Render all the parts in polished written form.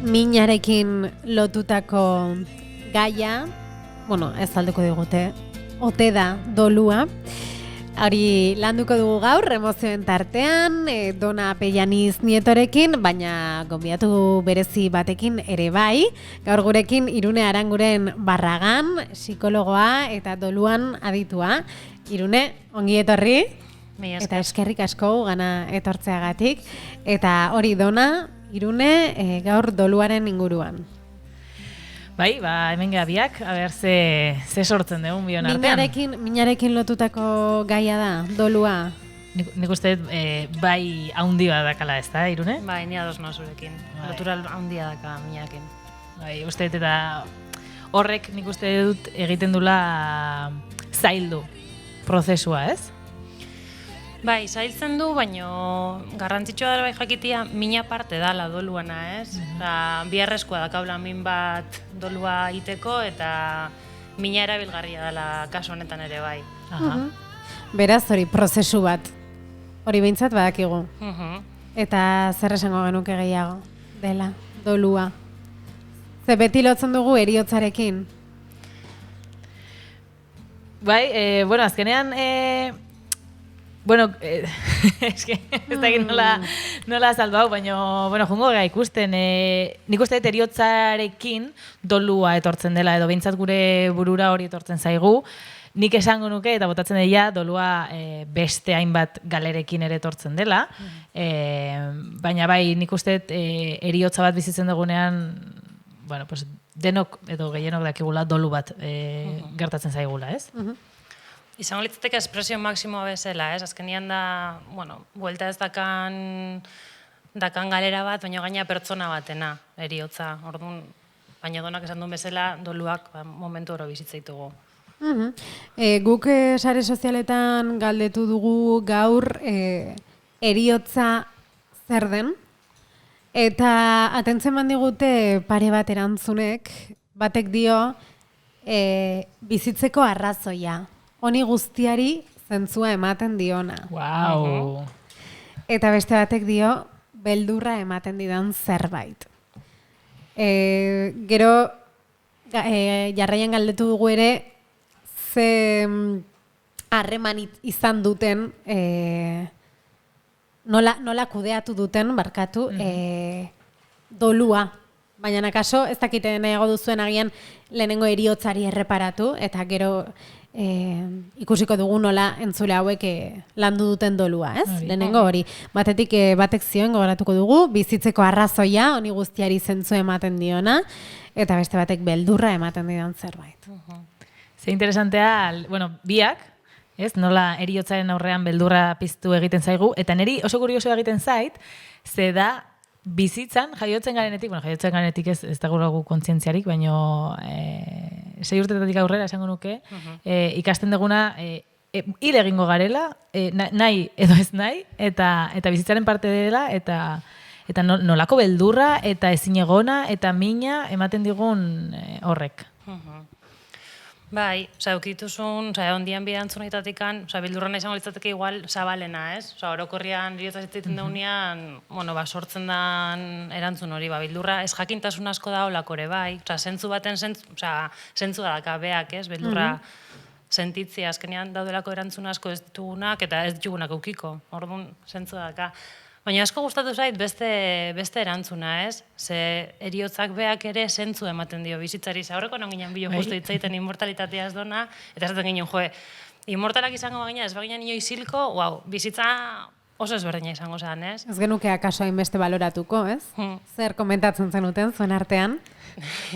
minarekin lotutako gaia, ez alduko digute, ote da dolua. Hori landuko dugu gaur, emozioen tartean, Dona Pellaniz Nietorekin, baina gonbidatu berezi batekin ere bai. Gaur gurekin Irune Aranguren Barragan, psikologoa eta doluan aditua. Irune, ongi etorri. Eta eskerrik asko gana etortzeagatik. Eta hori Dona, Irune, gaur doluaren inguruan. Bai, hemen gabiak, ze sortzen dugun bion artean. Minarekin lotutako gaia da, dolua. Nik uste bai haundia dakala ez da, Irune? Bai, ni ados noa zurekin. Lotura haundia daka minarekin. Bai, uste eta horrek nik uste dut egiten dula zaildu prozesua, ez? Bai, zailtzen du, baina garrantzitsua da bai jakitia mina parte dala doluana, ez? Biharrezkoa dakaula min bat dolua iteko eta mina erabilgarria dela kasu honetan ere bai. Beraz, hori prozesu bat, hori behintzat badakigu. Eta zer esango genuke gehiago dela, dolua. Ze beti lotzen dugu heriotzarekin. Bai, azkenean... ez dakit nola azaldu hau, baina jungo gara ikusten, nik uste heriotzarekin dolua etortzen dela, edo behintzat gure burura hori etortzen zaigu, nik esango nuke, eta botatzen dira, dolua beste hainbat galerekin ere etortzen dela, baina bai, nik uste heriotza bat bizitzen dugunean, denok edo gehienok dakigula dolu bat gertatzen zaigula, ez? Izango litzateke espresio maksimoa bezala, ez? Azkenian da, buelta ez dakan galera bat, baina gaina pertsona batena, heriotza. Orduan, baina Donak esan duen bezala, doluak momentu oro bizitzaitugu. Guk sare sozialetan galdetu dugu gaur heriotza zer den, eta atentzen mandigute pare bat erantzunek, batek dio bizitzeko arrazoia. Honi guztiari zentzua ematen diona. Wow. Eta beste batek dio, beldurra ematen didan zerbait. Gero, jarraian galdetu dugu ere, ze harreman izan duten, nola kudeatu duten, barkatu, dolua. Baina nakaso, ez dakite nahiago duzuen agian lehenengo heriotzari erreparatu, eta gero ikusiko dugu nola entzule hauek landu duten dolua, ez? Lehenengo hori. Batetik batek zioen gogoratuko dugu, bizitzeko arrazoia, honi guztiari zentzu ematen diona, eta beste batek beldurra ematen didan zerbait. Ze interesantea, biak, ez? Nola heriotzaren aurrean beldurra piztu egiten zaigu, eta niri oso kurioso egiten zait, ze da bizitzan, jaiotzen garenetik ez dago kontzientziarik, baina 6 urtetatik aurrera esango nuke, ikasten duguna hil egingo garela, nahi edo ez nahi, eta bizitzaren parte dela, eta nolako beldurra, eta ezinegona, eta mina ematen digun horrek. Bai, eukituzun, ondian bidantzunetatikan, bildurra nahi izango litzateke igual zabalena, ez? Orokorrian heriotza zitzaiten daunean, sortzen dan erantzun hori, bildurra ez jakintasun asko da olakore bai, zentzu baten zentzu da dakabeak, ez? Bildurra sentitzia, azkenean daudelako erantzun asko ez ditugunak, eta ez ditugunak eukiko, orduan zentzu daka. Baina asko gustatu zait beste erantzuna, ez? Ze heriotzak beak ere zentzu ematen dio bizitzari. Aurreko non ginen bilo justu hitzaiten inmortalitatea ez dona, eta esaten ginen, inmortalak izango bagina, ez bagina nio izilko, bizitza oso ezberdina izango zen, ez? Ez genuke akaso hainbeste baloratuko, ez? Zer komentatzen zenuten zuen artean?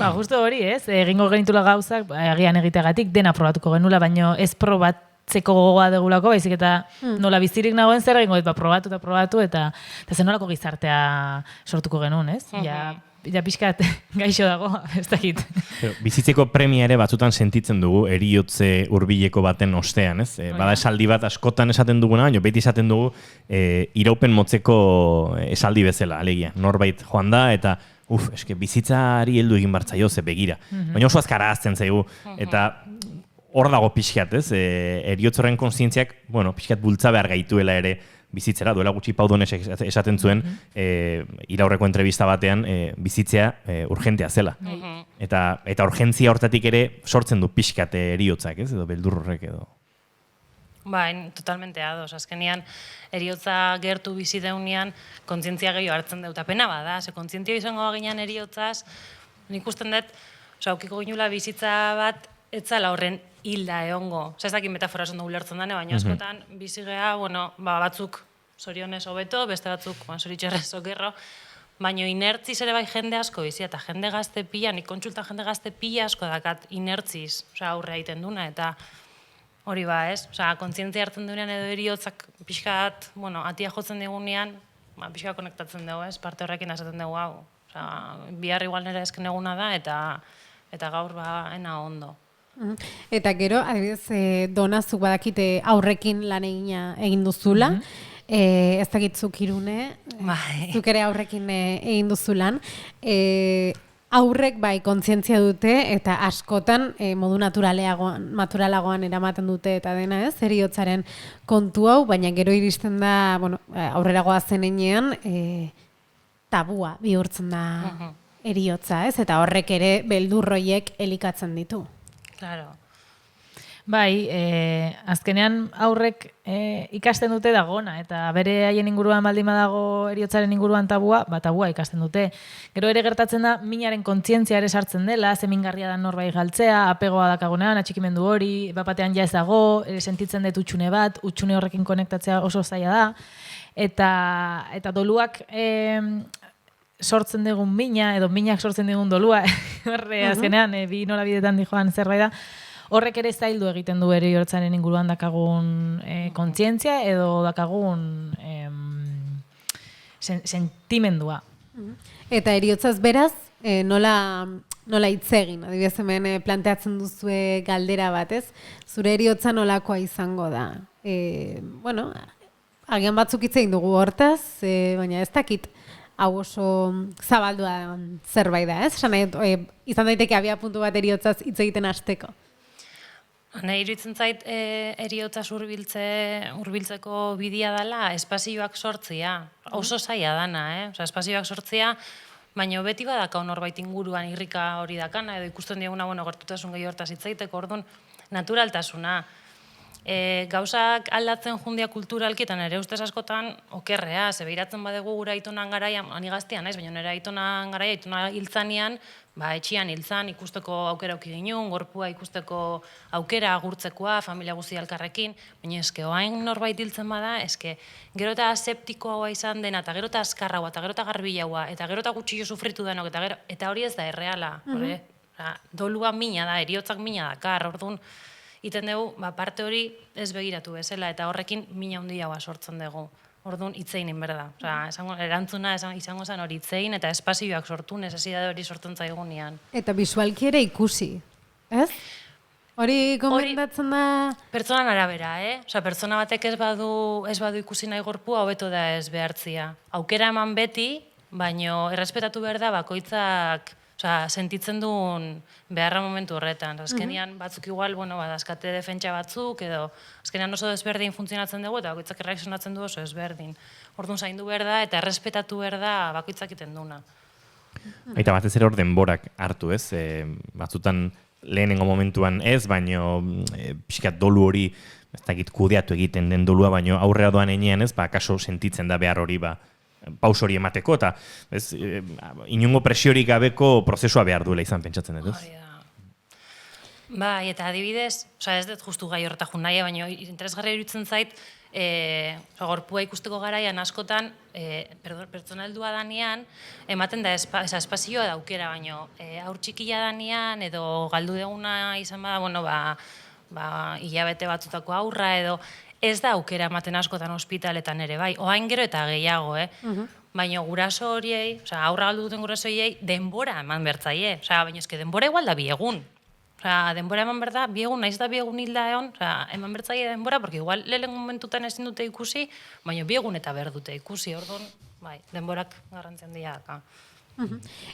Justo hori, ez? Egingo genitula gauzak, agian egiteagatik, dena probatuko genula, baina ez probatzeko gogoa degulako, baizik eta nola bizirik nagoen zer egingo, probatu, eta zen nolako gizartea sortuko genuen, ez? Ja pixkat gaixo dago, ez dakit. Bizitzeko premia ere batzutan sentitzen dugu heriotze hurbileko baten ostean, ez? Bada esaldi bat askotan esaten duguna, baina beti esaten dugu iraupen motzeko esaldi bezala, alegia. Norbait joan da, eta eske bizitzari heldu egin bartzaio, ze begira. Baina oso azkara azten zaigu, eta hor dago pixkat, ez? Heriotzaren kontzientziak, pixkat bultza behar gaituela ere bizitzera, duela gutxi Paudones esaten zuen, iraurreko entrevista batean, bizitzea urgentea zela. Eta urgentzia hortatik ere sortzen du pixkat eriotzak, ez? Edo beldur horrek edo. Bai, totalmente ados. Azkenean, eriotza gertu bizi deunean, kontzientzia gehiago hartzen dut. Pena bada, ze kontzientzia izango ginean eriotzaz, nik usten dut, aukiko ginula bizitza bat, etzala horren hilda egongo. Ez dakit metafora zondo ulertzen dane, baina askotan bizigea, batzuk zorionez hobeto, beste batzuk zoritxerrez okerro, baina inertziz ere bai jende asko bizi, eta jende gazte pila, nik kontsultan jende gazte pila asko dakat inertziz, aurre egiten duna, eta hori ba, ez? Kontzientzia hartzen duenean edo eriotzak pixkat, atia jotzen digunean, pixkat konektatzen dugu, ez? Parte horrekin esaten dugu hau. Bihar igual nire esken eguna da, eta gaur ena ondo. Eta gero, adibidez, donazuk badakite aurrekin lan egin duzula, ez dakitzuk Irune, zuk ere aurrekin egin duzulan, aurrek bai kontzientzia dute eta askotan modu naturalagoan eramaten dute eta dena ez, eriotzaren kontu hau, baina gero iristen da, aurreragoa zenean, tabua bihurtzen da eriotza ez, eta horrek ere beldurroiek elikatzen ditu. Claro. Bai, azkenean aurrek ikasten dute dagona, eta bere haien inguruan baldin badago eriotzaren inguruan tabua, tabua ikasten dute. Gero ere gertatzen da, minaren kontzientzia ere sartzen dela, zemingarria da norbait galtzea, apegoa dakagunean, atxikimendu hori, bapatean ja ez dago, sentitzen dut utxune bat, utxune horrekin konektatzea oso zaila da, eta doluak sortzen dugun mina, edo minak sortzen dugun dolua, azkenean, bi norabidetan dijoan zerbait da, horrek ere zaildu egiten du eriotzaren inguruan dakagun kontzientzia edo dakagun sentimendua. Eta eriotzaz beraz, nola hitz egin? Adibidez hemen planteatzen duzue galdera bat, ez? Zure eriotza nolakoa izango da? Agian batzuk hitz egin dugu hortaz, baina ez dakit hau oso zabaldua zerbait da, ez? Izan daiteke abia puntu bat eriotzaz hitz egiten hasteko. Nahi iruditzen zait eriotzaz hurbiltzeko bidea dela espazioak sortzia. Oso zaila dana, espazioak sortzia, baina beti badakau norbait inguruan irrika hori dakana, edo ikusten diaguna, gertutasun gehi hortaz hitz egiteko, orduan naturaltasuna. Gauzak aldatzen jundia kulturalki, eta nire ustez askotan okerrea, zebehiratzen badegu gure aitonan garaia, ani gaztia naiz, baina nire aitonan garaia, aitona hiltzanean, etxian hiltzan ikusteko aukera auki ginen, gorpua ikusteko aukera agurtzekoa, familia guzti alkarrekin, baina eske oain norbait hiltzen bada, eske gero eta aseptikoa izan dena, eta gero eta azkarragoa, eta gero eta garbilagoa, eta gero eta gutxillo sufritu denok, eta hori ez da erreala. Dolua mina da, eriotzak mina dakar, orduan, iten dugu, parte hori ez begiratu bezala, eta horrekin mina handiagoa sortzen dugu. Orduan, hitzeinin berda. Erantzuna izango zen hori hitzein, eta espazioak sortu, necesidade hori sortzen zaigunean. Eta bisualki ere ikusi, ez? Hori gomendatzen da... Pertsonan arabera, pertsona batek ez badu ikusi nahi gorpua, hobeto da ez behartzia. Aukera eman beti, baino errespetatu behar da bakoitzak sentitzen duen beharra momentu horretan. Azkenean batzuk igual, badazkate defentsa batzuk, edo azkenean oso desberdin funtzionatzen dugu, eta bakoitzak erreakzionatzen du oso desberdin. Orduan zaindu behar da, eta errespetatu behar da bakoitzak iten duna. Eta batez ere hor denborak hartu, ez? Batzutan lehenengo momentuan ez, baino pixkat dolu hori, ez dakit kudeatu egiten den dolua, baino aurrera doan enean ez, kaso sentitzen da behar hori paus hori emateko, eta inongo presiorik gabeko prozesua behar duela izan pentsatzen dut, ez? Bai, eta adibidez, ez dut justu gai horretak jun nahi, baina interesgarria iruditzen zait, gorpua ikusteko garaian askotan, pertsona heldua danean, ematen da espazioa daukera, baino aur txikia danean, edo galdu deguna izan bada, hilabete batzutako aurra, edo ez da aukera ematen askotan ospitaletan ere, bai, oain gero eta gehiago, baina guraso horiei, aurra galdu duten guraso horiei, denbora eman bertzaie, baina eske denbora igual da 2 egun. Denbora eman behar da, 2 egun, naiz da 2 egun hilda egon, eman bertzaile denbora, porque igual lehen momentutan ezin dute ikusi, baina 2 egun eta behar dute ikusi, orduan, bai, denborak garrantzen dira.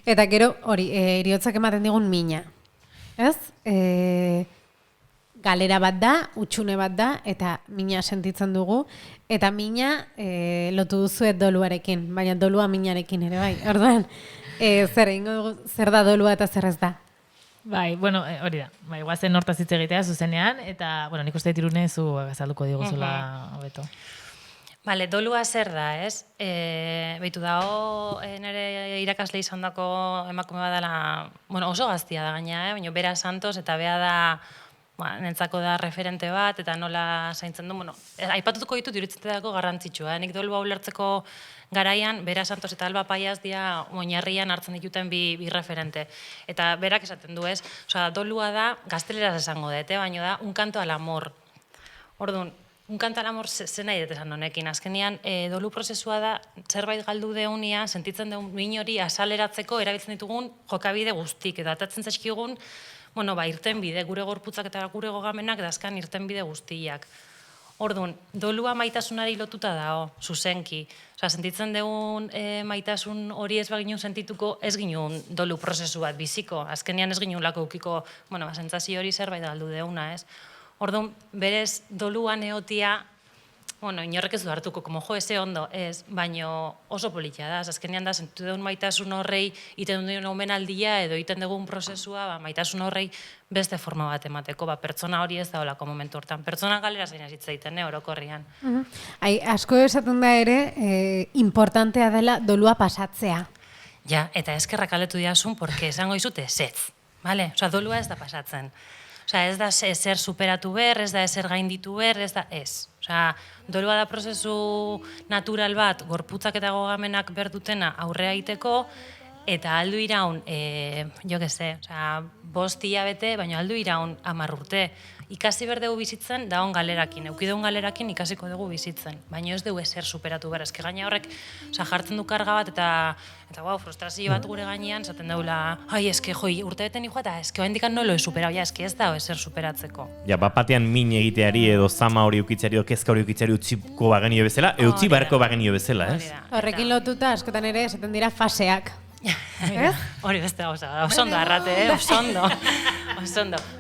Eta gero, hori, eriotzak ematen digun mina, ez? galera bat da, utxune bat da, eta mina sentitzen dugu, eta mina lotu duzuet doluarekin, baina dolua minarekin ere bai. Orduan, zer da dolua eta zer ez da? Bai, bueno, hori da. Bai, guazen hortaz hitz egitea zuzenean, eta, bueno, nik uste Irune zu azalduko diguzula hobeto. Bale, dolua zer da, ez? Beitu dago, nire irakasle izan dako emakume badala, bueno, oso gaztia da gaina, baina Bera Santos, eta bea da, nentzako da referente bat, eta nola zaintzen du, bueno, aipatutuko ditut iruditzeko garrantzitsua, nik dolua ulertzeko garaian, Bera Santos eta Alba Paiaz dira oinarrian hartzen dituten bi referente. Eta berak esaten du, ez? Osea, dolua da, gazteleraz esango dut, baina da, un canto al amor. Orduan, un canto al amor zen nahi dut esan honekin. Azkenean, dolu prozesua da, zerbait galdu deunia, sentitzen deun min hori asaleratzeko erabiltzen ditugun jokabide guztik. Eta atatzen zaizkigun, bueno, irten bide, gure gorputzak eta gure gogamenak, eta azkan irten bide guztiak. Orduan, dolua maitasunari lotuta dago, zuzenki. Osea, sentitzen dugun maitasun hori ez baginun sentituko, ez ginun dolu prozesu bat biziko. Azkenean ez ginun lako ukiko, bueno, sentsazio hori zerbait galdu deuna, ez? Orduan, berez doluan egotia, bueno, inorrek ez du hartuko, como jo, eze ondo, ez, baino oso politia da. Azkenean da, sentitu dugun maitasun horrei, iten duen omenaldia edo iten dugun prozesua, maitasun horrei beste forma bat emateko, pertsona hori ez da olako momentu hortan. Pertsona galera zain azitza egiten, orokorrian. Asko esaten da ere, importantea dela dolua pasatzea. Ja, eta eskerrak aletu diasun, porque esango izute zetz, vale? Osa, dolua ez da pasatzen. Osea, ez da ezer superatu behar, ez da ezer gainditu behar, ez da ez. Osea, dolua da prozesu natural bat, gorputzak eta gogamenak berdutena aurrea egiteko, eta aldu iraun, jo que se, osea, 5 hilabete, baina aldu iraun 10 urte. Ikasi berdegu bizitzen daun galerakin, eukideun galerakin ikasiko dugu bizitzen, baina ez dugu ezer superatu behar, ezke gaina horrek jartzen du karga bat eta frustrazio bat gure gainean, zaten daula, eske urte beten nioa eta eske oendikan nolo ez superau, eske ez da ezer superatzeko. Ja, batean min egiteari edo zama hori ukitzeari edo kezka hori ukitzeari utziko bagenio bezala, utzi beharko bagenio bezala, ez? Horrekin lotuta, askotan ere, esaten dira faseak. Hori beste gauza, osondo arrate, osondo.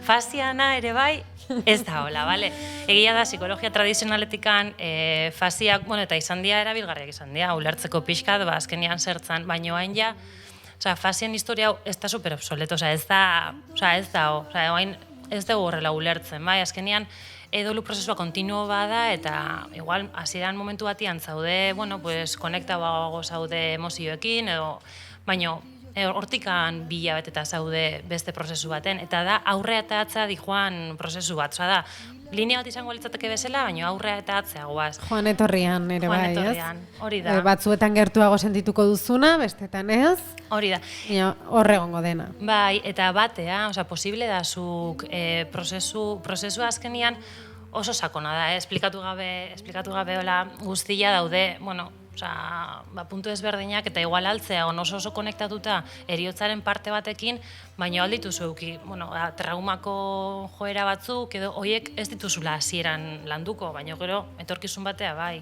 Fasiana ere bai, ez da hola, bale? Egia da, psikologia tradizionaletikan fasiak, bueno, eta izan dira erabilgarriak izan dira, ulertzeko pixkat, azkenian zertzan, baino hain ja, fasien historia ez da super obsoleto, ez da, ez dugu horrela ulertzen, bai, azkenian, dolu prozesua kontinuo bada, eta igual, hasieran momentu batian zaude, bueno, pues, konektabago zaude emozioekin, edo, baino, hortikan 2 hilabeteta zaude beste prozesu baten, eta da aurrea eta atzea dijoan prozesu bat. Osa da, linea bat izango litzateke bezala, baina aurrea eta atzea guaz. Joan etorrian ere bai, ez? Joan etorrian, hori da. Batzuetan gertuago sentituko duzuna, bestetan ez? Hori da. Horregongo dena. Bai, eta batea, osa, posible da zuk prozesua azkenian oso sakona da, esplikatu gabe hola guztia daude, bueno, osea, puntu ezberdinak eta igual altzea oso konektatuta heriotzaren parte batekin, baina alditu zueuki, bueno, traumako joera batzuk edo hoiek ez dituzula hasieran landuko, baina gero etorkizun batea bai.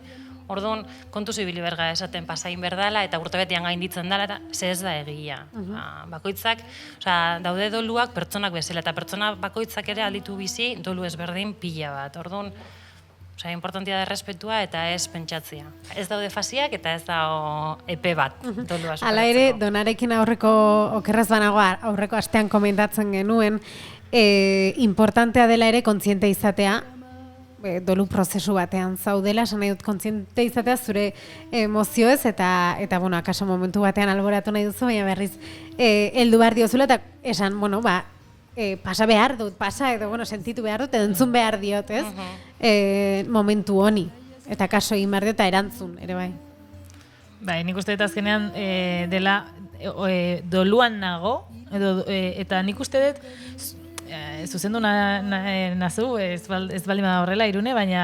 Orduan, kontu zibili berga esaten pasain berdala eta urtebetean gainditzen dela, eta ze ez da egia. Bakoitzak, daude doluak pertsonak bezala, eta pertsona bakoitzak ere alditu bizi dolu ezberdin pila bat. Orduan, importantia da errespetua eta ez pentsatzea. Ez daude fasiak eta ez da epe bat dolua superatzeko. Hala ere, Donarekin aurreko okerraz banago aurreko astean komentatzen genuen, importantea dela ere kontziente izatea, dolu prozesu batean zaudela, esan nahi dut kontziente izatea zure emozioez eta bueno, akaso momentu batean alboratu nahi duzu, baina berriz heldu behar diozula eta esan, bueno, pasa behar dut, edo, bueno, sentitu behar dut, edo entzun behar diot, ez? Momentu honi, eta kaso egin behar diot eta erantzun, ere bai. Bai, nik uste dut azkenean dela doluan nago, eta nik uste dut zuzendu nazu, ez baldin bada horrela Irune, baina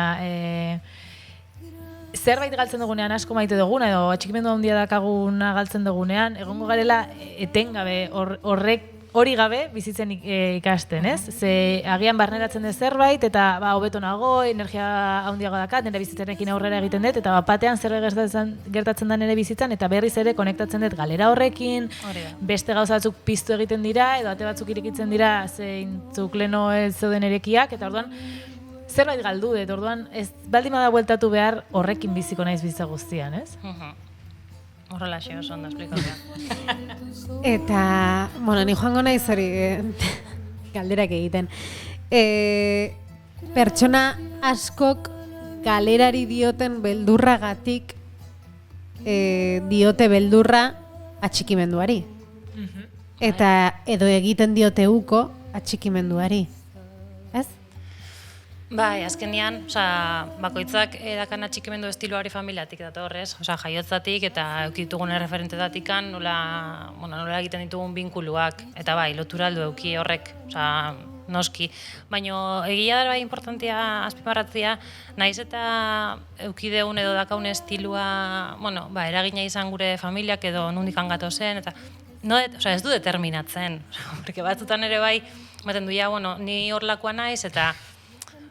zerbait galtzen dugunean asko maite duguna, edo atxikimendu handia dakaguna galtzen dugunean, egongo garela etengabe hori gabe bizitzen ikasten, ez? Ze agian barneratzen dut zerbait, eta hobeto nago, energia handiago dakat, nire bizitzarekin aurrera egiten dut, eta batean zerbait gertatzen da nire bizitzan, eta berriz ere konektatzen dut galera horrekin, beste gauza batzuk piztu egiten dira, edo ate batzuk irekitzen dira, zeintzuk leno ez zeuden erekiak, eta orduan, zerbait galdu dut, orduan, ez baldin bada bueltatu behar horrekin biziko naiz bizitza guztian, ez? Horrela xe oso ondo esplikatzea. Eta, bueno, ni joango naiz hori galderak egiten. Pertsona askok galerari dioten beldurragatik diote beldurra atxikimenduari. Eta edo egiten diote uko atxikimenduari. Ez? Bai, azkenean, bakoitzak edakan atxikimendu estiloari familiatik datorrez, jaiotzatik eta eukitugun referentetatik nola egiten ditugun binkuluak, eta bai, lotura aldu euki horrek, noski. Baina egia da bai importantia azpimarratzea, naiz eta eukideun edo dakaun estilua, eragina izan gure familiak edo nundikan gatozen, eta ez du determinatzen, porque batzutan ere bai, baten duia, ni horlakoa naiz, eta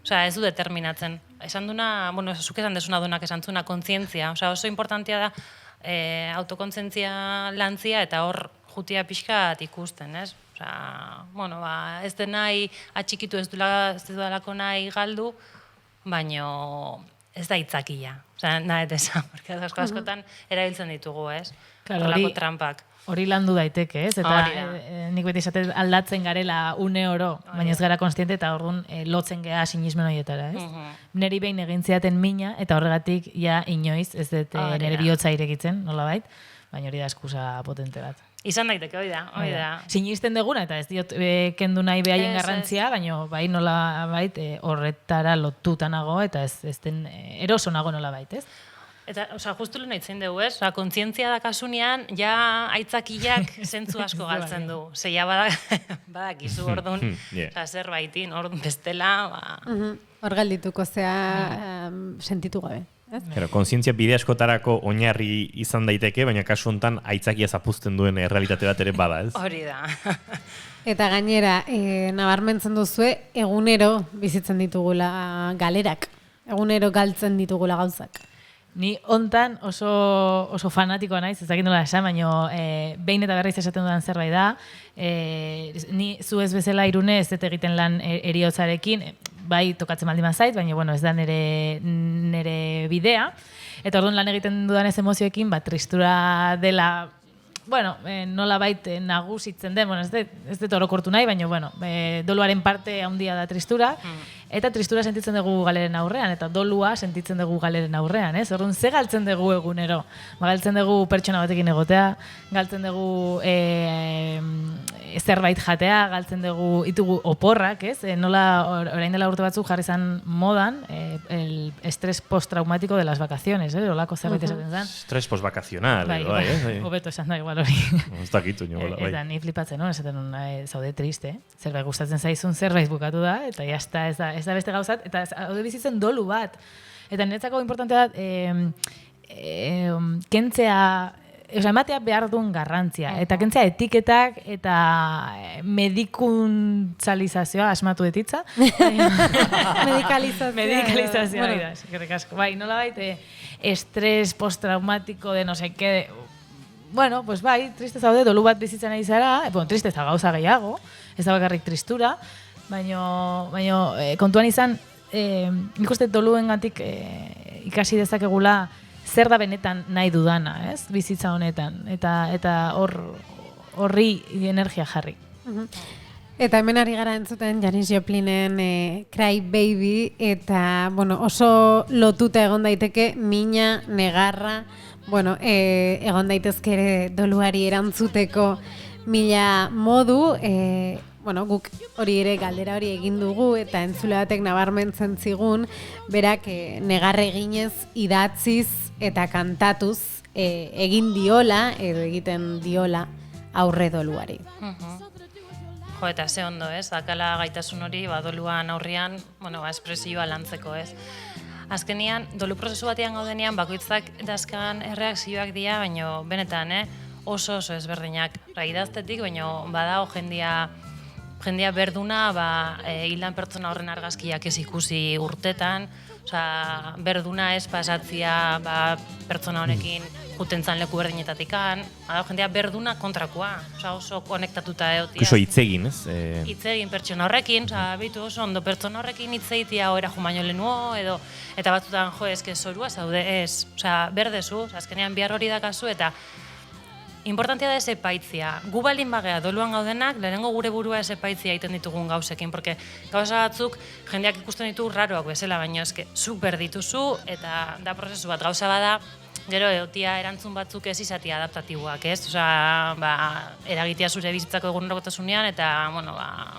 ez du determinatzen. Esan duna, zuk esan desuna dunak esan zuna, kontzientzia. Oso importantia da autokontzientzia lantzia eta hor jutia pixkat ikusten, ez? Ez den nahi atxikitu ez dudalako nahi galdu, baino ez da itzakia. Nahet esan, porque askotan erabiltzen ditugu, ez? Horrelako trampak. Hori landu daiteke, ez? Eta nik beti esaten aldatzen garela une oro, baina ez gara konstiente eta orduan lotzen geha sinismen horietara, ez? Neri behin egin ziaten mina, eta horregatik ja inoiz, ez dut nire bihotza irekitzen, nolabait, baina hori da eskusa potente bat. Izan daiteke, hori da. Sinisten deguna, eta ez diot kendu nahi behaien garrantzia, baina bai nolabait horretara lotutanago, eta ez den eroso nago nolabait, ez? Eta, justu lehen aitzen dugu, ez? Kontzientzia dakasunean, ja aitzakiak zentzu asko galtzen du. Zeia badakizu orduan, zerbaitin, orduan bestela, Hor galdituko zea sentitu gabe. Kontzientzia bide askotarako oinarri izan daiteke, baina kasu honetan aitzakia zapuzten duen errealitate bat ere bada, ez? Hori da. Eta gainera, nabarmentzen duzue, egunero bizitzen ditugula galerak. Egunero galtzen ditugula gauzak. Ni hontan oso fanatikoa naiz, ez dakit nola esan, baina behin eta berriz esaten dudan zerbait da. Ni zu ez bezala Irune ez dut egiten lan heriotzarekin, bai tokatzen baldin bazait, baina ez da nire bidea. Eta orduan lan egiten dudan ez emozioekin, tristura dela, nola bait nagusitzen den, ez dut orokortu nahi, baina doluaren parte handia da tristura, eta tristura sentitzen dugu galeren aurrean, eta dolua sentitzen dugu galeren aurrean, ez? Orduan, ze galtzen dugu egunero? Galtzen dugu pertsona batekin egotea, galtzen dugu zerbait jatea, galtzen dugu itugu oporrak, ez? Nola, orain dela urte batzuk jarri zan modan, el estrés postraumático de las vacaciones, olako zerbait esaten zan. Estrés postvacacional, hobeto esan da igual hori. Ez dakitu, bai. Eta ni flipatzen, esaten zaude triste, zerbait gustatzen zaizun zerbait bukatu da, eta jazta ez da beste gauzat, eta haude bizitzen dolu bat. Eta niretzako importantea da, kentzea, ematea behar duen garrantzia, eta kentzea etiketak eta medikuntzalizazioa asmatu detitza. Medikalizazioa, hori da, eskerrik asko. Bai, nola baite, estres postraumatiko de no sé qué, pues bai, triste zaude, dolu bat bizitzen ari zara, triste za gauza gehiago, ez da bakarrik tristura, baina kontuan izan, nik uste doluengatik ikasi dezakegula zer da benetan nahi dudana, ez? Bizitza honetan, eta horri energia jarri. Eta hemen ari gara entzuten Janis Joplinen Cry Baby, eta oso lotuta egon daiteke mina, negarra, egon daitezke ere doluari erantzuteko mila modu, guk hori ere galdera hori egin dugu eta entzule batek nabarmentzen zigun, berak negarre eginez, idatziz eta kantatuz egin diola edo egiten diola aurre doluari. Eta ze ondo, ez? Dakala gaitasun hori, doluan aurrian, espresioa lantzeko, ez? Azkenian, dolu prozesu batean gaudenean, bakoitzak dazkan erreakzioak dira, baina benetan, oso ezberdinak. Idaztetik, baina badago jendia berduna, hildan pertsona horren argazkiak ez ikusi urtetan, berduna ez pasatzia pertsona honekin jutentzan leku berdinetatikan, jendea berduna kontrakoa, oso konektatuta egotia. Oso hitzegin, ez? Hitzegin pertsona horrekin, bitu oso ondo pertsona horrekin hitzeitia oera jo baino lehenuo, eta batzutan eske zorua zaude, ez, berdezu, azkenean bihar hori dakazu, eta importantea da ezepaitzia. Gu baldin bagea doluan gaudenak, lehenengo gure burua ezepaitzia egiten ditugun gauzekin, porque gauza batzuk jendeak ikusten ditu raroak bezala, baina eske zuk berdituzu, eta da prozesu bat gauza bada, gero egotia erantzun batzuk ez izatia adaptatiboak, ez? Eragitea zure bizitzako egunerokotasunean, eta,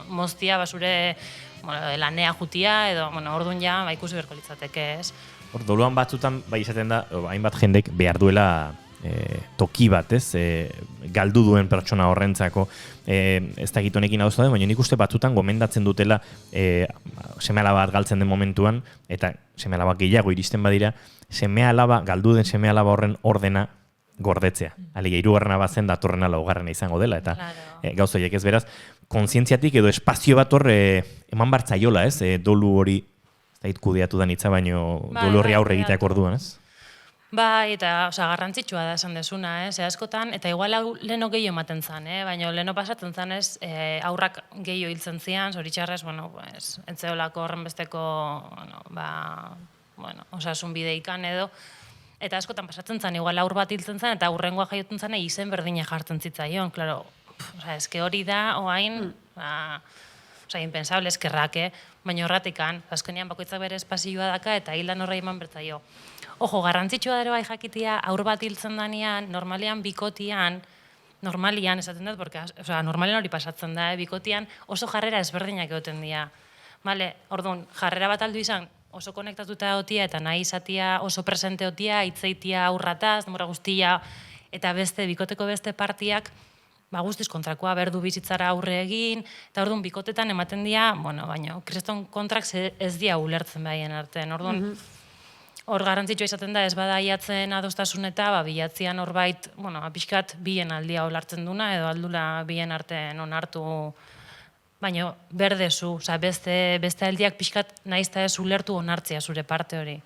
moztia zure lanea jutia, edo, orduan ja, ikusi berko litzateke, ez? Doluan batzutan, izaten da, hainbat jendek behar duela toki bat, ez? Galdu duen pertsona horrentzako, ez da honekin hau zauden, baina nik uste batzutan gomendatzen dutela seme-alaba bat galtzen den momentuan, eta seme-alaba gehiago iristen badira, galdu den seme-alaba horren ordena gordetzea. Alegia, 3. bazen datorrena 4. izango dela, eta gauza horiek ez beraz, kontzientziatik edo espazio bat hor eman bartzaiola, ez? Dolu hori, ez da kudeatu da nitza, baino dolu horri aurre egiteak orduan, ez? Eta garrantzitsua da esan desuna, askotan, eta igual hau leheno gehiago ematen zen, baina leheno pasatzen zen aurrak gehiago hiltzen zian, zoritxarrez, entzeolako horren besteko, osasun bideikan edo, eta askotan pasatzen zen, igual aur bat hiltzen zen, eta aurrengoa jaiotzen zen, izen berdina jartzen zitzaion, klaro, eske hori da, oain, impensable, eskerrake, baina horratikan, azkenean bakoitzak bere espazioa daka, eta hildan horre eman bertzaio. Ojo, garrantzitsua dara bai jakitia, aur bat hiltzen danean, normalean bikotian, esaten dut, normalean hori pasatzen da, bikotian oso jarrera ezberdinak egoten dira. Orduan, jarrera bat aldu izan, oso konektatuta egotia, eta nahi izatia oso presente egotia, hitzeitia aurrataz, demora guztia, eta bikoteko beste partiak, guztiz kontrakoa, berdu bizitzara aurre egin, eta orduan, bikotetan ematen dira, baina, kriston kontrak ez dira ulertzen behien artean, orduan, hor garrantzitsua izaten da, ez bada iatzen adostasun eta bilatzean horbait, pixkat bien aldia olartzen duna, edo aldula bien artean onartu, baina berdezu, beste aldiak pixkat naizta ez ulertu onartzea zure parte hori.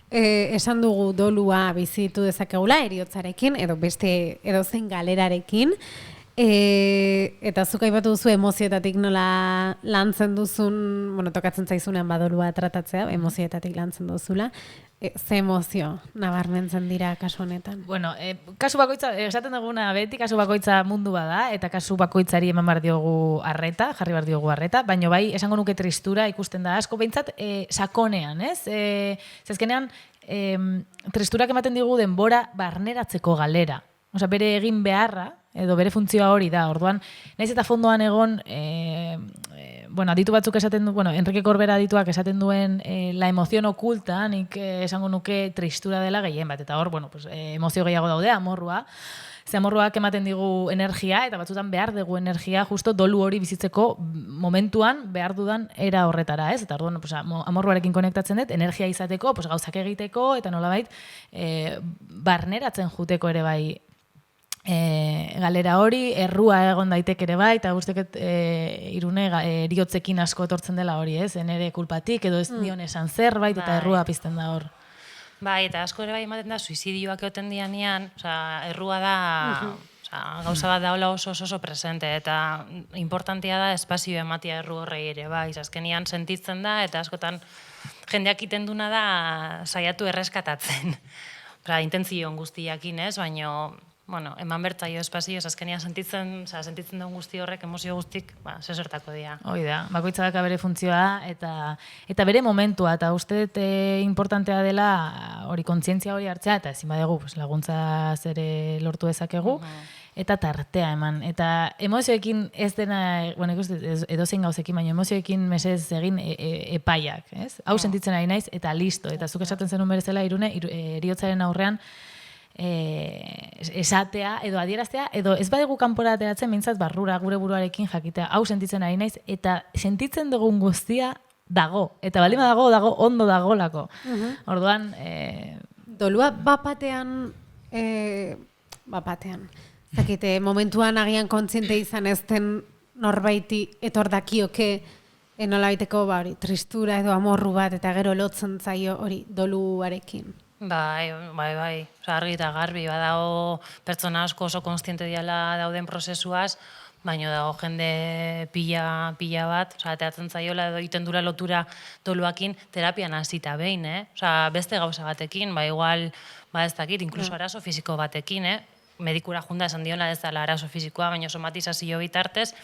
Esan dugu dolua bizitu dezakegula eriotzarekin, edo beste edozein galerarekin, eta zuk aipatu duzu emozioetatik nola lantzen duzun, tokatzen zaizunean badolua tratatzea, emozioetatik lantzen duzula, ze emozio nabarmentzen dira kasu honetan? Kasu bakoitza, esaten duguna beti, kasu bakoitza mundu bada, eta kasu bakoitzari eman bar diogu arreta, jarri bar diogu arreta, baina bai, esango nuke tristura ikusten da asko, behintzat sakonean, ez? Zezkenean, tristurak ematen digu denbora barneratzeko galera. Bere egin beharra, edo bere funtzioa hori da, orduan, nahiz eta fondoan egon, aditu batzuk esaten du, Enrique Corbera adituak esaten duen la emoción oculta, nik esango nuke tristura dela gehien bat, eta hor, emozio gehiago daude, amorrua, ze amorruak ematen digu energia, eta batzutan behar dugu energia, justo dolu hori bizitzeko momentuan behar dudan era horretara, ez? Eta orduan, amorruarekin konektatzen dut, energia izateko, gauzak egiteko, eta nolabait, barneratzen juteko ere bai, galera hori, errua egon daitek ere bai, eta guztieket Irune eriotzekin asko etortzen dela hori, ez? Nere kulpatik, edo ez dion esan zerbait, eta errua pizten da hor. Bai, eta asko ere bai ematen da, suizidioak egoten dianean, errua da, gauza bat daula oso presente, eta importantia da espazio ematia erru horrei ere bai, azkenian sentitzen da, eta askotan jendeak iten duna da saiatu erreskatatzen. Intentzion guztiakin ez, baino, eman bertzaio espazio, azkenian sentitzen duen guzti horrek, emozio guztik, zezertako dira. Hoi da, bakoitza daka bere funtzioa, eta bere momentua, eta uste importantea dela hori kontzientzia hori hartzea, eta ezin badegu laguntza zere lortu dezakegu, eta tartea eman. Eta emozioekin ez dena, edozein gauzekin, baina emozioekin mesez egin epaiak, ez? Hau sentitzen ari naiz, eta listo, eta zuk esaten zenun berezela, Irune, heriotzaren aurrean, esatea edo adieraztea, edo ez badegu kanpora ateratzen mintzat barrura gure buruarekin jakitea, hau sentitzen ari naiz, eta sentitzen dugun guztia dago, eta baldin dago ondo dagolako. Orduan, dolua bapatean batean. Zakite, momentuan agian kontziente izan ezten norbaiti etor dakioke nolabaiteko hori tristura edo amorru bat eta gero lotzen zaio hori doluarekin. Bai. Osa, argi eta garbi, badago pertsona asko oso konstiente diala dauden prozesuaz, baina dago jende pila bat, osa, teatzen zaiola edo egiten dura lotura doluakin terapian hasita behin, Osa, beste gauza batekin, igual, ez dakit, inkluso arazo fisiko batekin, medikura junda esan diona ez dela arazo fisikoa, baina somatizazio bitartez,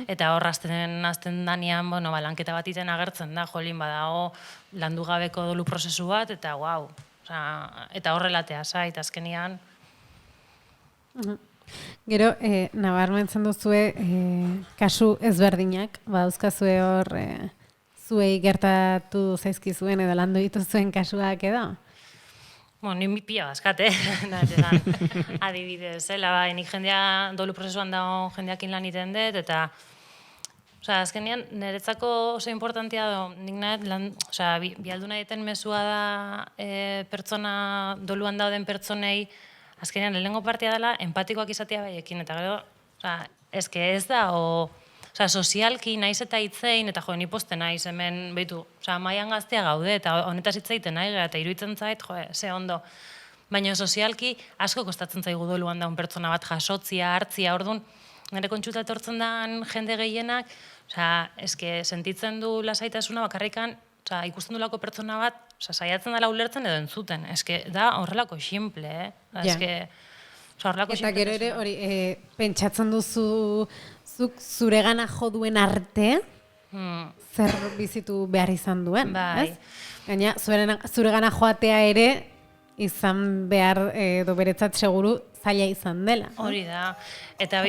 eta hor azten danean, lanketa bat iten agertzen da, jolin badago landu gabeko dolu prozesu bat, eta guau, eta horrelatea zait, azkenian. Gero, nabarmentzen duzue, kasu ezberdinak, badauzkazue hor, zuei gertatu zaizkizuen edo landu dituzuen kasuak edo? Ni pila bazkat, adibidez, nik jendea dolu prozesuan dago jendeakin lan iten dut, eta azkenean niretzako oso importantia da, nik nahi, bialdu nahi eten mesua da pertsona, doluan dauden pertsonei, azkenean lehenengo partia dela, empatikoak izatea baiekin, eta gero, eske ez da, sozialki naiz eta hitzein, eta ni poste naiz hemen, behitu, maian gaztea gaude, eta honetaz hitzeiten nahi, eta iruditzen zait, ze ondo. Baina sozialki asko kostatzen zaigu doluan daun pertsona bat jasotzia, hartzia, orduan, nire kontsulta etortzen dan jende gehienak, eske sentitzen du lasaitasuna bakarrikan, ikusten du lako pertsona bat, saiatzen dela ulertzen edo entzuten. Eske da horrelako ximple, Eta gero ere, hori, pentsatzen duzu zuk zuregana jo duen arte, zer bizitu behar izan duen, ez? Gaina, zuregana joatea ere, izan behar edo beretzat seguru zaila izan dela. Hori da. Eta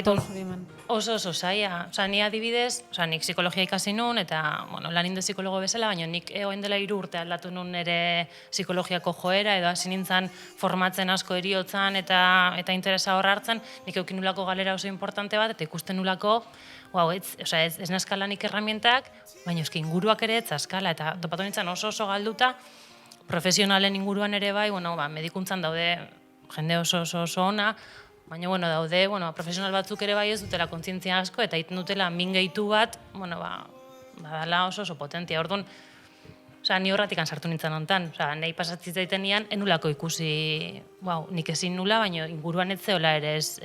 oso zaila. Ni adibidez, nik psikologia ikasi nun, eta lan inde psikologo bezala, baina nik egoen dela 3 urte aldatu nun ere psikologiako joera, edo hasi nintzen formatzen asko heriotzan eta interesa hor hartzen, nik eukin nulako galera oso importante bat, eta ikusten nulako, ez nazkalanik erramientak, baina eski inguruak ere ez azkala, eta topatu nintzen oso galduta, profesionalen inguruan ere bai, medikuntzan daude jende oso ona, baina daude profesional batzuk ere bai ez dutela kontzientzia asko, eta egiten dutela min gehitu bat, badala oso potentia. Orduan, ni horratikan sartu nintzen hontan, nahi pasatzen zaitenian, enulako ikusi, nik ezin nula, baina inguruan ez zeola ere ez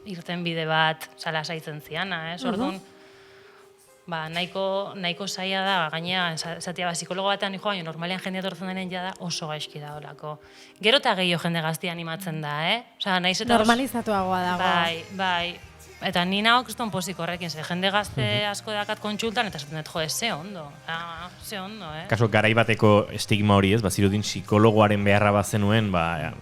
irten bide bat lasaitzen ziana, orduan, nahiko zaila da, gainea, esatia, psikologo batean niko, baina normalean jendea tortzen denen jada oso gaizki da olako. Gero eta gehiago jende gaztia animatzen da, normalizatuagoa dago. Bai. Eta ni nago kriston pozik horrekin, jende gazte asko dakat kontsultan, eta esaten dut, ze ondo, Kaso, garai bateko estigma hori ez, zirudin psikologoaren beharra bazenuen,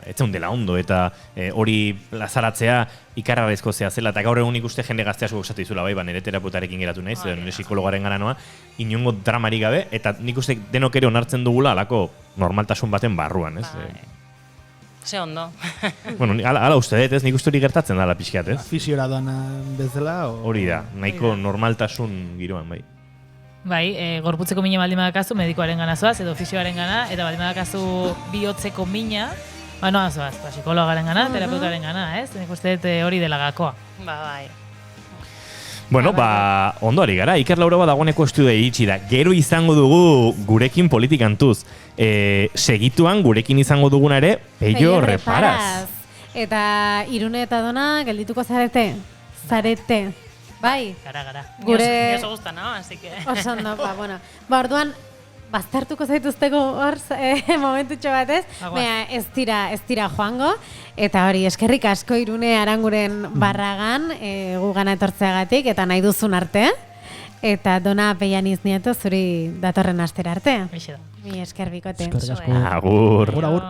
ez dela ondo, eta hori plazaratzea ikarrarezko zea zela, eta gaur egun ikuste jende gazte asko gozatu izula, nire terapeutarekin geratu naiz, nire psikologoaren gara noa, inongo dramari gabe, eta nik uste denok ere onartzen dugula alako normaltasun baten barruan, ez? Ze ondo. Ala uste dut, ez? Nik uste hori gertatzen dala pixkat, ez? Fisiora doan bezala? Hori da, nahiko normaltasun giroan, bai. Bai, gorputzeko mina baldin badakazu medikoaren gana zoaz, edo fisioaren gana, eta baldin badakazu bihotzeko mina, noa zoaz, psikologaren gana, terapeutaren gana, ez? Nik uste dut hori dela gakoa. Bai. Bueno, ondo ari gara, Iker Lauro dagoeneko estudioa iritsi da. Gero izango dugu gurekin politikantuz. Segituan gurekin izango duguna ere, Peio Reparaz. Eta Irune eta Dona geldituko zarete? Bai? Gara. Gure... Ni oso guztan, así que... Oso ondo, orduan, baztertuko zaituzteko hor momentutxo batez, baina ez dira joango, eta hori eskerrik asko Irune Aranguren Barragan gugana etortzeagatik, eta nahi duzun arte, eta Dona Peianiz Nieto zuri datorren astera arte. Mi esker bikote. Eskerrik asko. Agur. Agur.